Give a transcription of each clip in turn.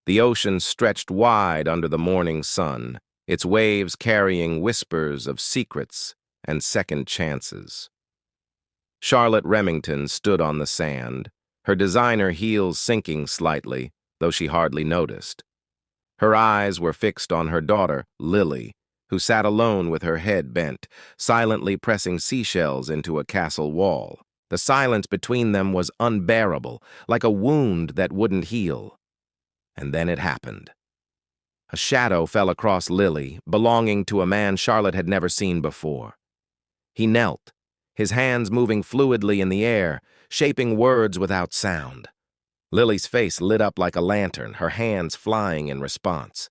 The ocean stretched wide under the morning sun, its waves carrying whispers of secrets and second chances. Charlotte Remington stood on the sand, her designer heels sinking slightly, though she hardly noticed. Her eyes were fixed on her daughter, Lily, who sat alone with her head bent, silently pressing seashells into a castle wall. The silence between them was unbearable, like a wound that wouldn't heal. And then it happened. A shadow fell across Lily, belonging to a man Charlotte had never seen before. He knelt, his hands moving fluidly in the air, shaping words without sound. Lily's face lit up like a lantern, her hands flying in response.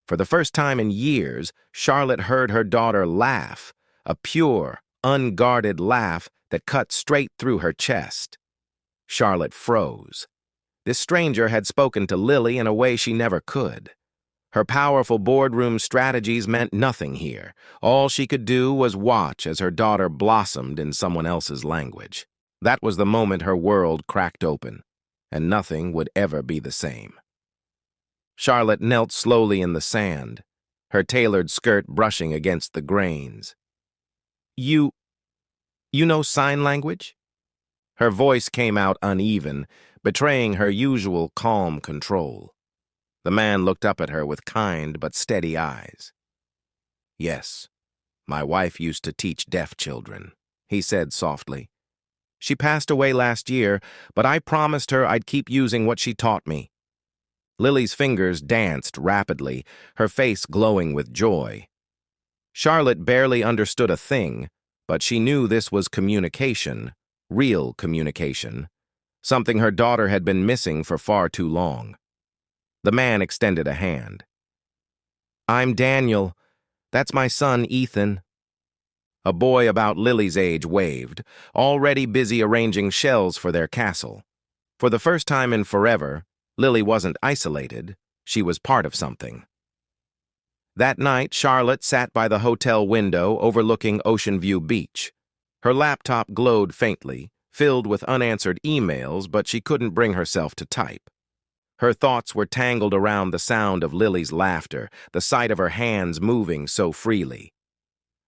For the first time in years, Charlotte heard her daughter laugh, a pure, unguarded laugh that cut straight through her chest. Charlotte froze. This stranger had spoken to Lily in a way she never could. Her powerful boardroom strategies meant nothing here. All she could do was watch as her daughter blossomed in someone else's language. That was the moment her world cracked open, and nothing would ever be the same. Charlotte knelt slowly in the sand, her tailored skirt brushing against the grains. You know sign language?" Her voice came out uneven, betraying her usual calm control. The man looked up at her with kind but steady eyes. "Yes, my wife used to teach deaf children," he said softly. "She passed away last year, but I promised her I'd keep using what she taught me." Lily's fingers danced rapidly, her face glowing with joy. Charlotte barely understood a thing, but she knew this was communication, real communication, something her daughter had been missing for far too long. The man extended a hand. "I'm Daniel. That's my son, Ethan." A boy about Lily's age waved, already busy arranging shells for their castle. For the first time in forever, Lily wasn't isolated, she was part of something. That night, Charlotte sat by the hotel window overlooking Ocean View Beach. Her laptop glowed faintly, filled with unanswered emails, but she couldn't bring herself to type. Her thoughts were tangled around the sound of Lily's laughter, the sight of her hands moving so freely.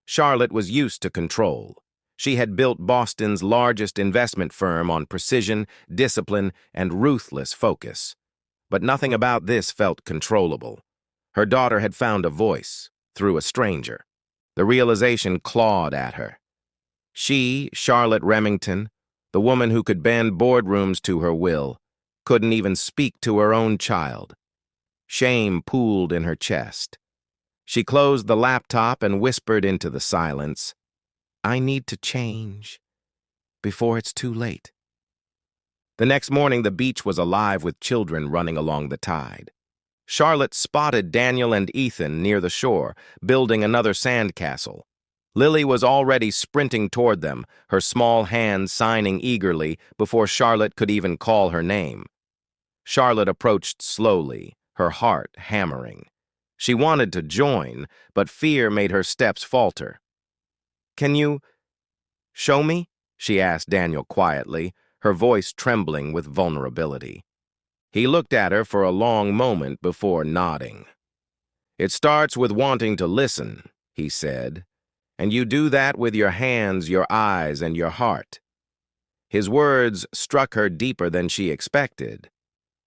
Charlotte was used to control. She had built Boston's largest investment firm on precision, discipline, and ruthless focus. But nothing about this felt controllable. Her daughter had found a voice, through a stranger. The realization clawed at her. She, Charlotte Remington, the woman who could bend boardrooms to her will, couldn't even speak to her own child. Shame pooled in her chest. She closed the laptop and whispered into the silence, "I need to change before it's too late." The next morning, the beach was alive with children running along the tide. Charlotte spotted Daniel and Ethan near the shore, building another sandcastle. Lily was already sprinting toward them, her small hands signing eagerly before Charlotte could even call her name. Charlotte approached slowly, her heart hammering. She wanted to join, but fear made her steps falter. "Can you show me?" she asked Daniel quietly, her voice trembling with vulnerability. He looked at her for a long moment before nodding. "It starts with wanting to listen," he said, "and you do that with your hands, your eyes, and your heart." His words struck her deeper than she expected.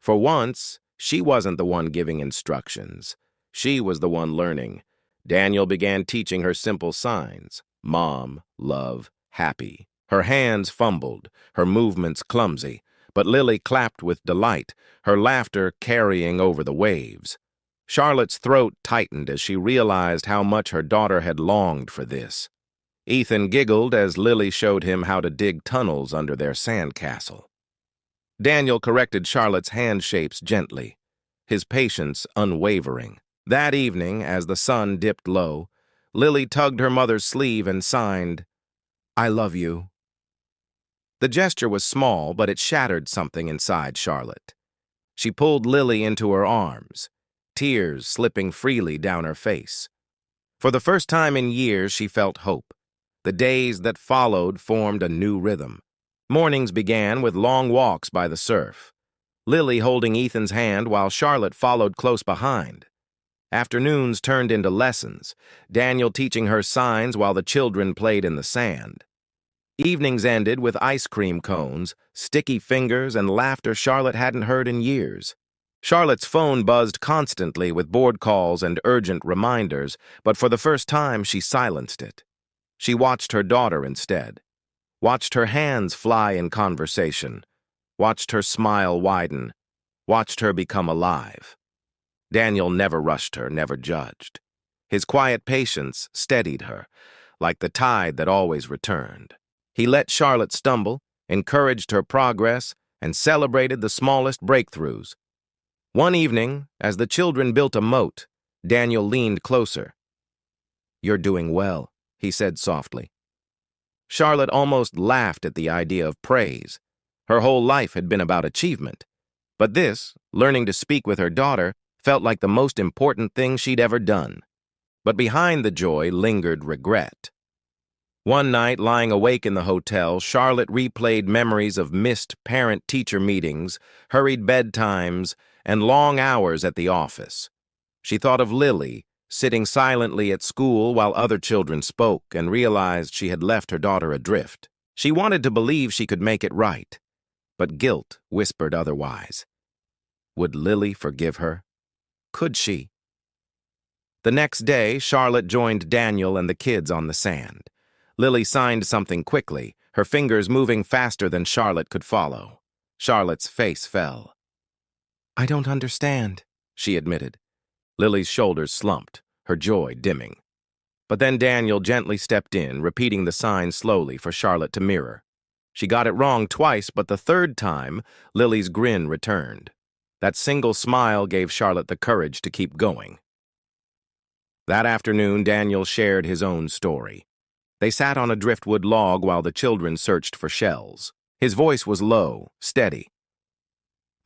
For once, she wasn't the one giving instructions. She was the one learning. Daniel began teaching her simple signs: mom, love, happy. Her hands fumbled, her movements clumsy, but Lily clapped with delight, her laughter carrying over the waves. Charlotte's throat tightened as she realized how much her daughter had longed for this. Ethan giggled as Lily showed him how to dig tunnels under their sandcastle. Daniel corrected Charlotte's hand shapes gently, his patience unwavering. That evening, as the sun dipped low, Lily tugged her mother's sleeve and signed, "I love you." The gesture was small, but it shattered something inside Charlotte. She pulled Lily into her arms, tears slipping freely down her face. For the first time in years, she felt hope. The days that followed formed a new rhythm. Mornings began with long walks by the surf. Lily holding Ethan's hand while Charlotte followed close behind. Afternoons turned into lessons, Daniel teaching her signs while the children played in the sand. Evenings ended with ice cream cones, sticky fingers, and laughter Charlotte hadn't heard in years. Charlotte's phone buzzed constantly with board calls and urgent reminders, but for the first time she silenced it. She watched her daughter instead, watched her hands fly in conversation, watched her smile widen, watched her become alive. Daniel never rushed her, never judged. His quiet patience steadied her, like the tide that always returned. He let Charlotte stumble, encouraged her progress, and celebrated the smallest breakthroughs. One evening, as the children built a moat, Daniel leaned closer. "You're doing well," he said softly. Charlotte almost laughed at the idea of praise. Her whole life had been about achievement. But this, learning to speak with her daughter, felt like the most important thing she'd ever done. But behind the joy lingered regret. One night, lying awake in the hotel, Charlotte replayed memories of missed parent-teacher meetings, hurried bedtimes, and long hours at the office. She thought of Lily, sitting silently at school while other children spoke, and realized she had left her daughter adrift. She wanted to believe she could make it right, but guilt whispered otherwise. Would Lily forgive her? Could she? The next day, Charlotte joined Daniel and the kids on the sand. Lily signed something quickly, her fingers moving faster than Charlotte could follow. Charlotte's face fell. "I don't understand," she admitted. Lily's shoulders slumped, her joy dimming. But then Daniel gently stepped in, repeating the sign slowly for Charlotte to mirror. She got it wrong twice, but the third time, Lily's grin returned. That single smile gave Charlotte the courage to keep going. That afternoon, Daniel shared his own story. They sat on a driftwood log while the children searched for shells. His voice was low, steady.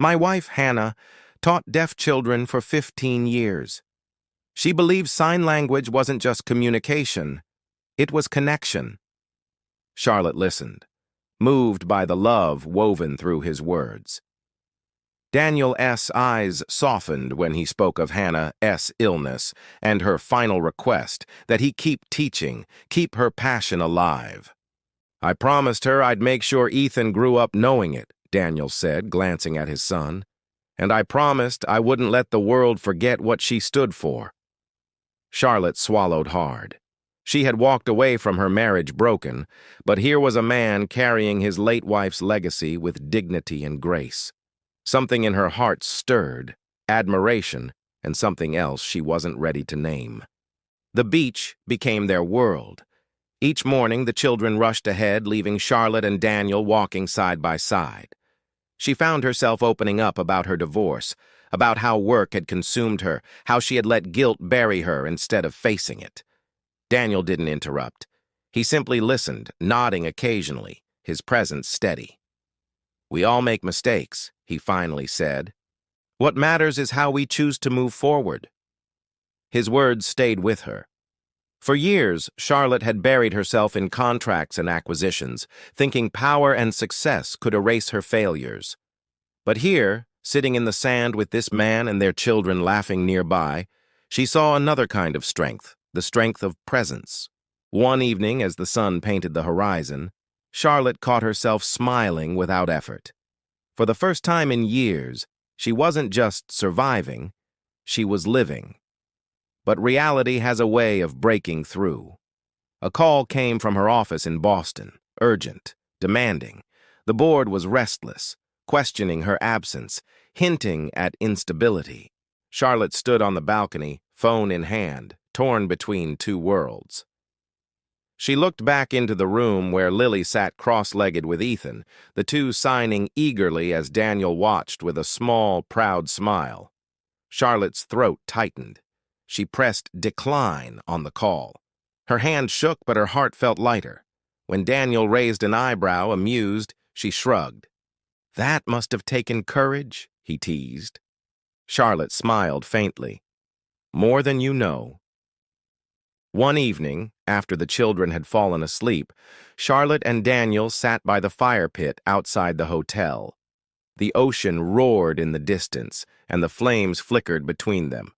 "My wife, Hannah, taught deaf children for 15 years. She believed sign language wasn't just communication, it was connection." Charlotte listened, moved by the love woven through his words. Daniel's eyes softened when he spoke of Hannah's illness and her final request that he keep teaching, keep her passion alive. "I promised her I'd make sure Ethan grew up knowing it," Daniel said, glancing at his son. "And I promised I wouldn't let the world forget what she stood for." Charlotte swallowed hard. She had walked away from her marriage broken, but here was a man carrying his late wife's legacy with dignity and grace. Something in her heart stirred, admiration, and something else she wasn't ready to name. The beach became their world. Each morning, the children rushed ahead, leaving Charlotte and Daniel walking side by side. She found herself opening up about her divorce, about how work had consumed her, how she had let guilt bury her instead of facing it. Daniel didn't interrupt. He simply listened, nodding occasionally, his presence steady. "We all make mistakes," he finally said. "What matters is how we choose to move forward." His words stayed with her. For years, Charlotte had buried herself in contracts and acquisitions, thinking power and success could erase her failures. But here, sitting in the sand with this man and their children laughing nearby, she saw another kind of strength, the strength of presence. One evening, as the sun painted the horizon, Charlotte caught herself smiling without effort. For the first time in years, she wasn't just surviving, she was living. But reality has a way of breaking through. A call came from her office in Boston, urgent, demanding. The board was restless, questioning her absence, hinting at instability. Charlotte stood on the balcony, phone in hand, torn between two worlds. She looked back into the room where Lily sat cross-legged with Ethan, the two signing eagerly as Daniel watched with a small, proud smile. Charlotte's throat tightened. She pressed decline on the call. Her hand shook, but her heart felt lighter. When Daniel raised an eyebrow, amused, she shrugged. "That must have taken courage," he teased. Charlotte smiled faintly. "More than you know." One evening, after the children had fallen asleep, Charlotte and Daniel sat by the fire pit outside the hotel. The ocean roared in the distance, and the flames flickered between them.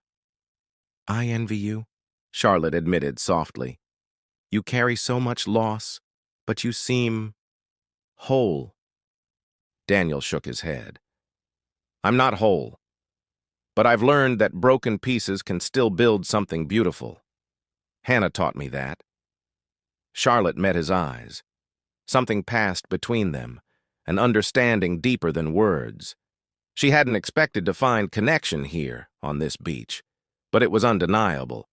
"I envy you," Charlotte admitted softly. "You carry so much loss, but you seem whole." Daniel shook his head. "I'm not whole, but I've learned that broken pieces can still build something beautiful. Hannah taught me that." Charlotte met his eyes. Something passed between them, an understanding deeper than words. She hadn't expected to find connection here, on this beach, but it was undeniable.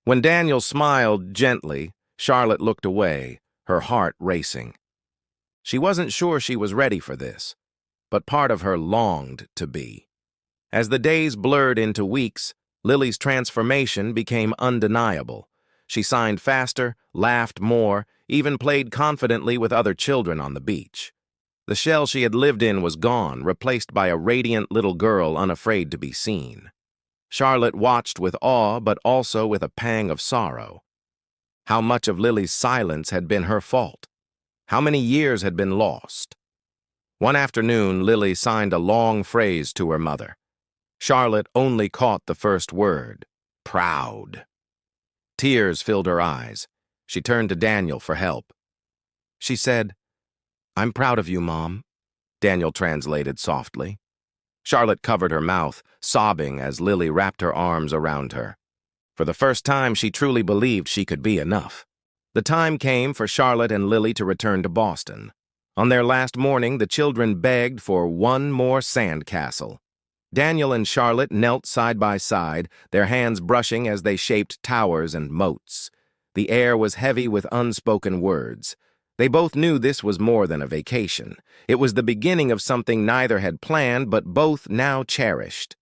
When Daniel smiled gently, Charlotte looked away, her heart racing. She wasn't sure she was ready for this, but part of her longed to be. As the days blurred into weeks, Lily's transformation became undeniable. She signed faster, laughed more, even played confidently with other children on the beach. The shell she had lived in was gone, replaced by a radiant little girl unafraid to be seen. Charlotte watched with awe, but also with a pang of sorrow. How much of Lily's silence had been her fault? How many years had been lost? One afternoon, Lily signed a long phrase to her mother. Charlotte only caught the first word: proud. Tears filled her eyes. She turned to Daniel for help. She said, "I'm proud of you, Mom," Daniel translated softly. Charlotte covered her mouth, sobbing as Lily wrapped her arms around her. For the first time, she truly believed she could be enough. The time came for Charlotte and Lily to return to Boston. On their last morning, the children begged for one more sandcastle. Daniel and Charlotte knelt side by side, their hands brushing as they shaped towers and moats. The air was heavy with unspoken words. They both knew this was more than a vacation. It was the beginning of something neither had planned but both now cherished.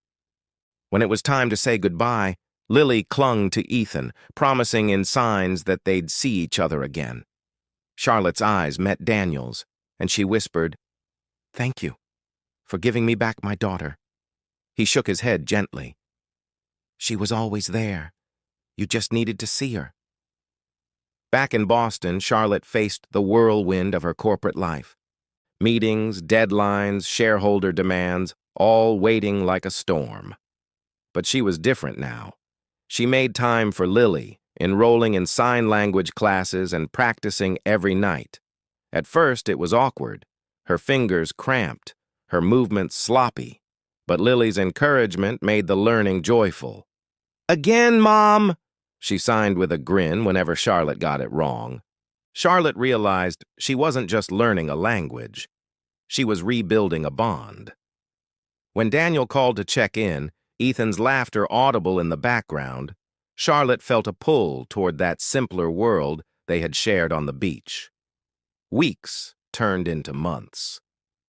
When it was time to say goodbye, Lily clung to Ethan, promising in signs that they'd see each other again. Charlotte's eyes met Daniel's, and she whispered, "Thank you for giving me back my daughter." He shook his head gently. "She was always there. You just needed to see her." Back in Boston, Charlotte faced the whirlwind of her corporate life. Meetings, deadlines, shareholder demands, all waiting like a storm. But she was different now. She made time for Lily, enrolling in sign language classes and practicing every night. At first, it was awkward. Her fingers cramped, her movements sloppy. But Lily's encouragement made the learning joyful. "Again, Mom!" she signed with a grin whenever Charlotte got it wrong. Charlotte realized she wasn't just learning a language. She was rebuilding a bond. When Daniel called to check in, Ethan's laughter audible in the background, Charlotte felt a pull toward that simpler world they had shared on the beach. Weeks turned into months.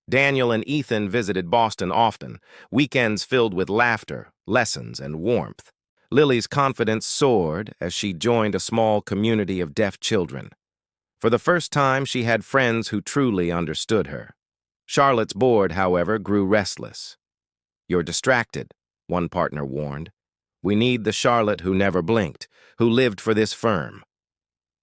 Daniel and Ethan visited Boston often, weekends filled with laughter, lessons, and warmth. Lily's confidence soared as she joined a small community of deaf children. For the first time, she had friends who truly understood her. Charlotte's board, however, grew restless. "You're distracted," one partner warned. "We need the Charlotte who never blinked, who lived for this firm."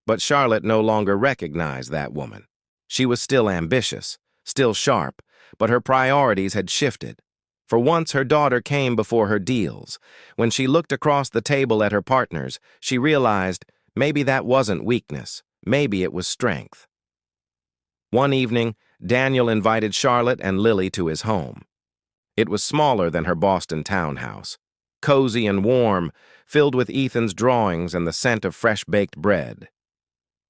But Charlotte no longer recognized that woman. She was still ambitious, still sharp, but her priorities had shifted. For once, her daughter came before her deals. When she looked across the table at her partners, she realized maybe that wasn't weakness, maybe it was strength. One evening, Daniel invited Charlotte and Lily to his home. It was smaller than her Boston townhouse, cozy and warm, filled with Ethan's drawings and the scent of fresh-baked bread.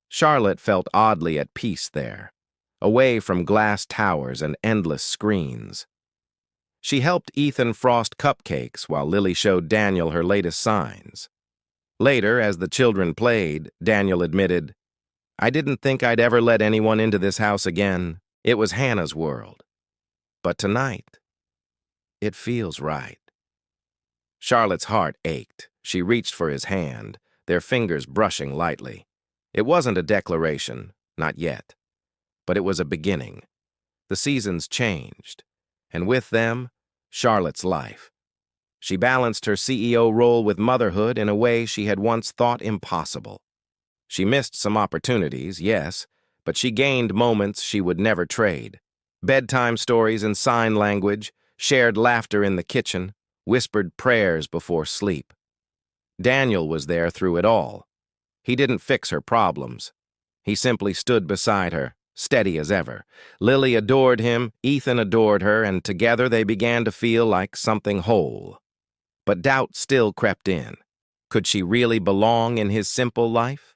Charlotte felt oddly at peace there, away from glass towers and endless screens. She helped Ethan frost cupcakes while Lily showed Daniel her latest signs. Later, as the children played, Daniel admitted, "I didn't think I'd ever let anyone into this house again. It was Hannah's world. But tonight, it feels right." Charlotte's heart ached. She reached for his hand, their fingers brushing lightly. It wasn't a declaration, not yet. But it was a beginning. The seasons changed, and with them, Charlotte's life. She balanced her CEO role with motherhood in a way she had once thought impossible. She missed some opportunities, yes, but she gained moments she would never trade. Bedtime stories in sign language, shared laughter in the kitchen, whispered prayers before sleep. Daniel was there through it all. He didn't fix her problems. He simply stood beside her, steady as ever. Lily adored him, Ethan adored her, and together they began to feel like something whole. But doubt still crept in. Could she really belong in his simple life?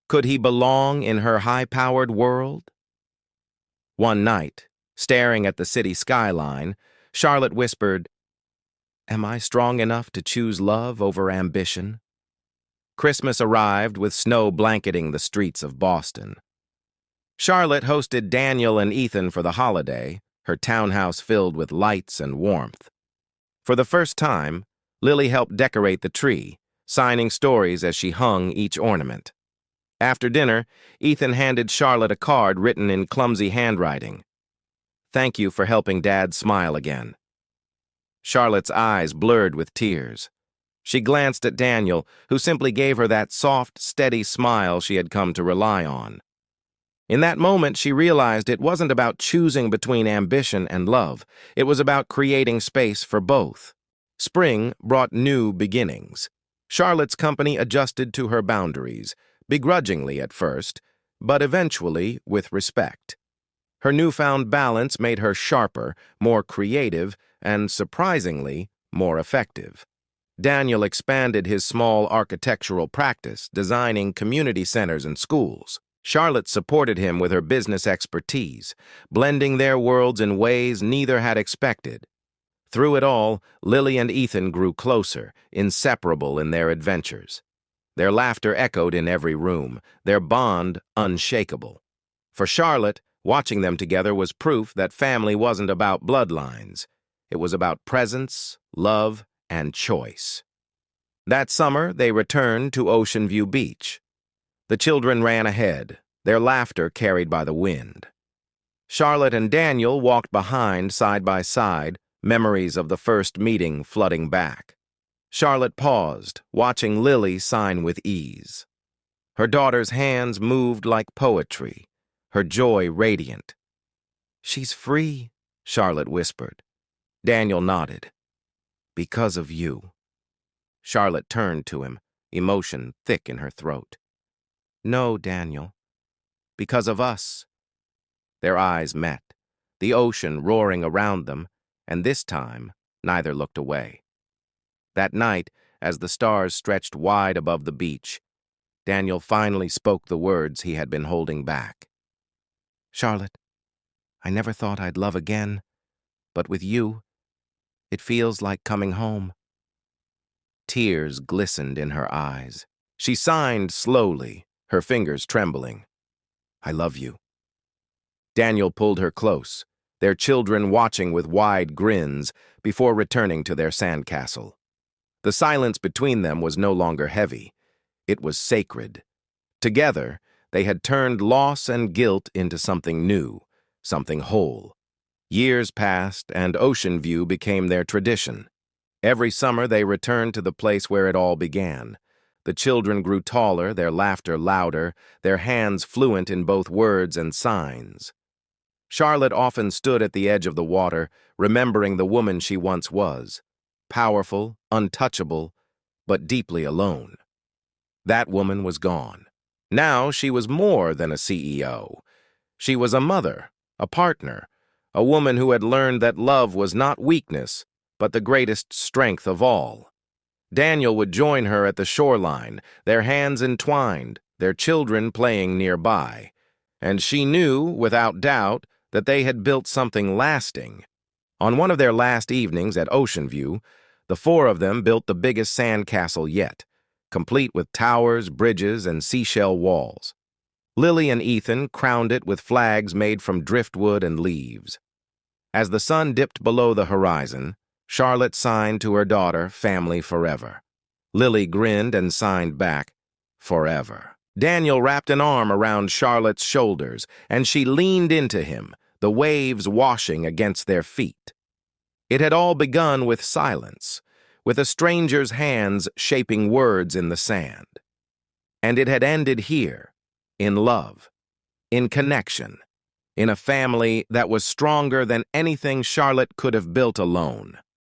Could he belong in her high-powered world? One night, staring at the city skyline, Charlotte whispered, "Am I strong enough to choose love over ambition?" Christmas arrived with snow blanketing the streets of Boston. Charlotte hosted Daniel and Ethan for the holiday, her townhouse filled with lights and warmth. For the first time, Lily helped decorate the tree, signing stories as she hung each ornament. After dinner, Ethan handed Charlotte a card written in clumsy handwriting. "Thank you for helping Dad smile again." Charlotte's eyes blurred with tears. She glanced at Daniel, who simply gave her that soft, steady smile she had come to rely on. In that moment, she realized it wasn't about choosing between ambition and love. It was about creating space for both. Spring brought new beginnings. Charlotte's company adjusted to her boundaries, begrudgingly at first, but eventually with respect. Her newfound balance made her sharper, more creative, and, surprisingly, more effective. Daniel expanded his small architectural practice, designing community centers and schools. Charlotte supported him with her business expertise, blending their worlds in ways neither had expected. Through it all, Lily and Ethan grew closer, inseparable in their adventures. Their laughter echoed in every room, their bond unshakable. For Charlotte, watching them together was proof that family wasn't about bloodlines. It was about presence, love, and choice. That summer, they returned to Ocean View Beach. The children ran ahead, their laughter carried by the wind. Charlotte and Daniel walked behind side by side, memories of the first meeting flooding back. Charlotte paused, watching Lily sign with ease. Her daughter's hands moved like poetry, her joy radiant. "She's free," Charlotte whispered. Daniel nodded. "Because of you." Charlotte turned to him, emotion thick in her throat. "No, Daniel. Because of us." Their eyes met, the ocean roaring around them, and this time, neither looked away. That night, as the stars stretched wide above the beach, Daniel finally spoke the words he had been holding back. "Charlotte, I never thought I'd love again, but with you, it feels like coming home." Tears glistened in her eyes. She signed slowly, her fingers trembling. "I love you." Daniel pulled her close, their children watching with wide grins before returning to their sandcastle. The silence between them was no longer heavy. It was sacred. Together, they had turned loss and guilt into something new, something whole. Years passed, and Ocean View became their tradition. Every summer, they returned to the place where it all began. The children grew taller, their laughter louder, their hands fluent in both words and signs. Charlotte often stood at the edge of the water, remembering the woman she once was. Powerful, untouchable, but deeply alone. That woman was gone. Now she was more than a CEO. She was a mother, a partner, a woman who had learned that love was not weakness, but the greatest strength of all. Daniel would join her at the shoreline, their hands entwined, their children playing nearby. And she knew, without doubt, that they had built something lasting. On one of their last evenings at Ocean View, the four of them built the biggest sandcastle yet, complete with towers, bridges, and seashell walls. Lily and Ethan crowned it with flags made from driftwood and leaves. As the sun dipped below the horizon, Charlotte signed to her daughter, "Family forever." Lily grinned and signed back, "Forever." Daniel wrapped an arm around Charlotte's shoulders, and she leaned into him, the waves washing against their feet. It had all begun with silence, with a stranger's hands shaping words in the sand. And it had ended here, in love, in connection, in a family that was stronger than anything Charlotte could have built alone.